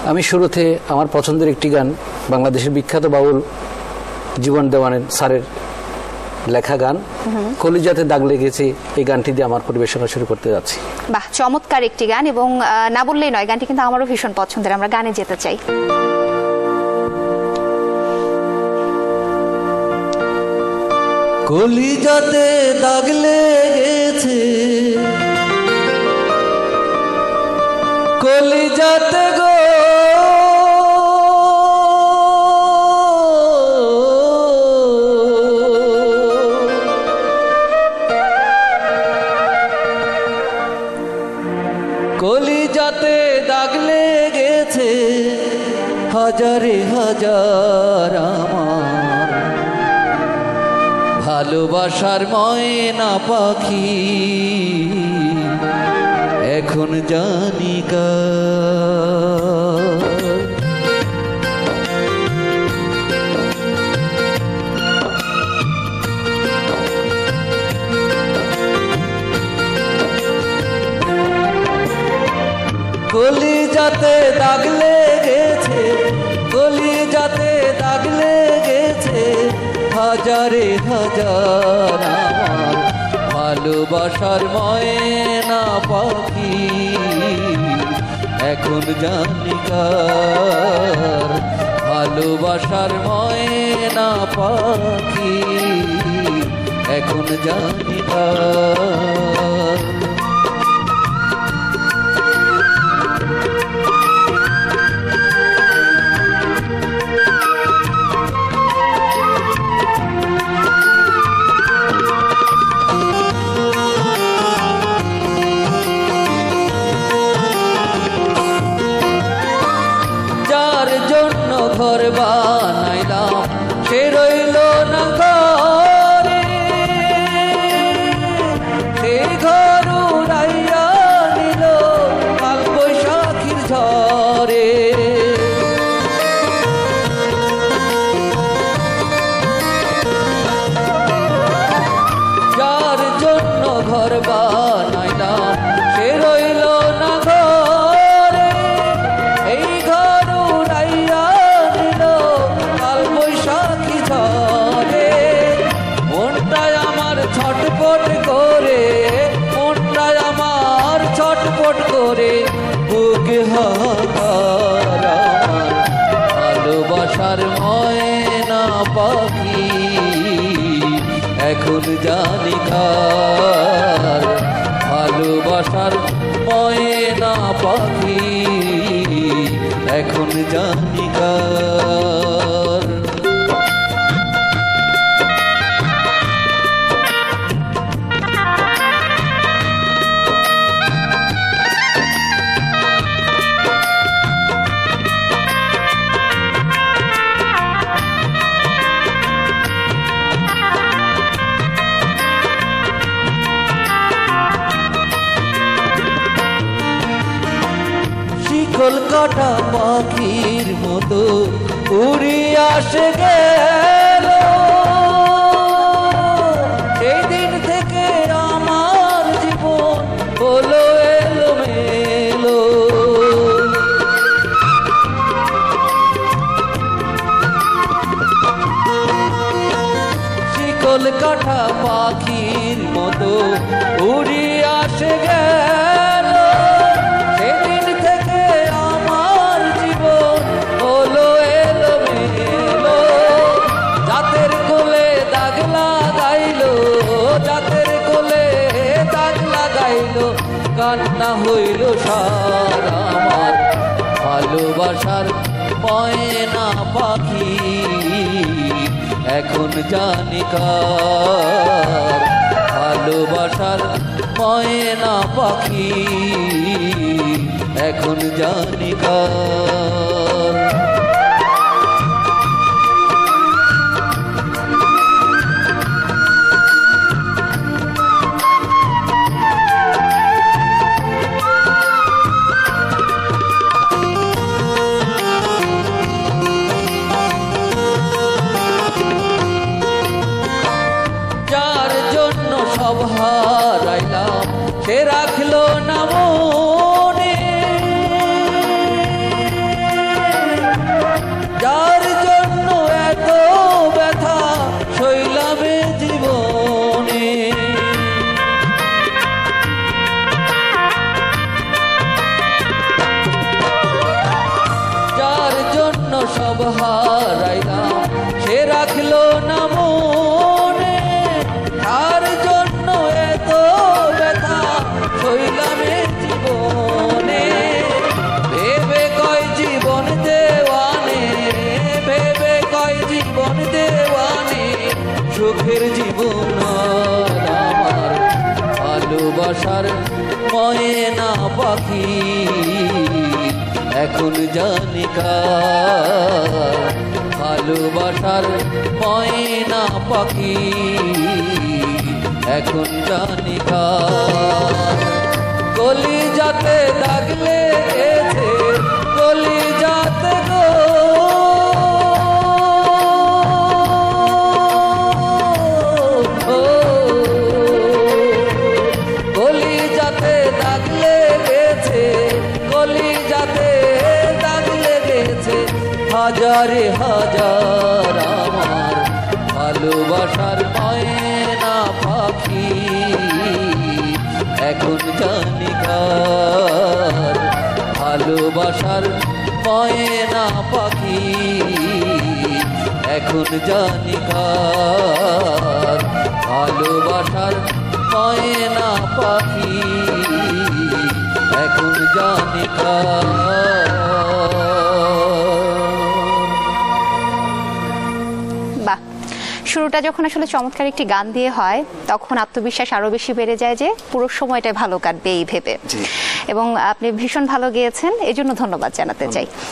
আমি শুরুতে আমার পছন্দের একটি গান, বাংলাদেশের বিখ্যাত বাউল জীবন দেওয়ানের স্যারের লেখা গান কলিজাতে দাগ লেগেছে, এই গানটি দিয়ে আমার পরিবেশনা শুরু করতে যাচ্ছি। বাহ, চমৎকার একটি গান, এবং না বললেই নয়, গানটি কিন্তু আমারও ভীষণ পছন্দের। আমরা গানে যেতে চাই। কলিজাতে দাগ লেগেছে, কলিজাতে গো কলিজাতে দাগ লেগেছে, হাজারে হাজার আমার ভালোবাসার ময়না পাখি, এখন জানি কলিজাতে দাগ লেগেছে, কলিজাতে দাগ লেগেছে, হাজারে হাজার আমার ভালোবাসার ময়না পাখি, এখন জানি কার ভালোবাসার ময়না পাখি, এখন জানি কার। ঘর বানাইলাম সে রইল না ঘরে, সে ঘর উড়াইয়া নিল কাল বৈশাখীর ঝড়ে। যার জন্য ঘর বানাইলাম সে রইল না ঘরে, এই ঘর উড়াইয়া ছটপট করে, মনটায় আমার ছটপট করে, বুকে হাহাকার ভালোবাসার ময়না পাখি, এখন জানি কার ভালোবাসার ময়না পাখি, এখন জানি কার। কলকাতা পাখির মতো উড়ে আসে গেল, সেই দিন থেকে আমার জীবন হলো এলোমেলো। কলকাতা পাখির মতো উড়ে আসে গেল, সেদিন থেকে আমার জীবন হলো এলোমেলো। জাতের কোলে দাগ লাগাইলো, জাতের কোলে দাগ লাগাইলো, কান্না হইল সার আমার ভালোবাসার ময়না পাখি, এখন জানি কার ভালোবাসার ময়না পাখি, এখন জানি কার। সব হারাইলাম সে রাখলো না মনে, হারাইলাম সে রাখলো না মনে তার জন্য এত ব্যথা সইলাম এ জীবনে ভেবে কয় জীবন দেওয়ানে ভেবে কয় জীবন দেওয়ানে সুখের জীবন আর আমার ভালোবাসার ময়না পাখি এখন জানি কার ভালোবাসার ময়না পাখি এখন জানি কার কলিজাতে দাগ লেগেছে কলিজাতে গো কলিজাতে দাগ লেগেছে কলিজাতে দাগ লেগেছে হাজারে হাজার আমার ভালোবাসার ময়না পাখি এখন জানি কার ভালোবাসার ময়না পাখি এখন জানি কার ভালোবাসার ময়না পাখি এখন জানি কার বাহ, শুরুটা যখন আসলে চমৎকার একটি গান দিয়ে হয় তখন আত্মবিশ্বাস আরো বেশি বেড়ে যায় যে পুরো সময়টা ভালো কাটবে এই ভেবে। এবং আপনি ভীষণ ভালো গেয়েছেন, এই জন্য ধন্যবাদ জানাতে চাই।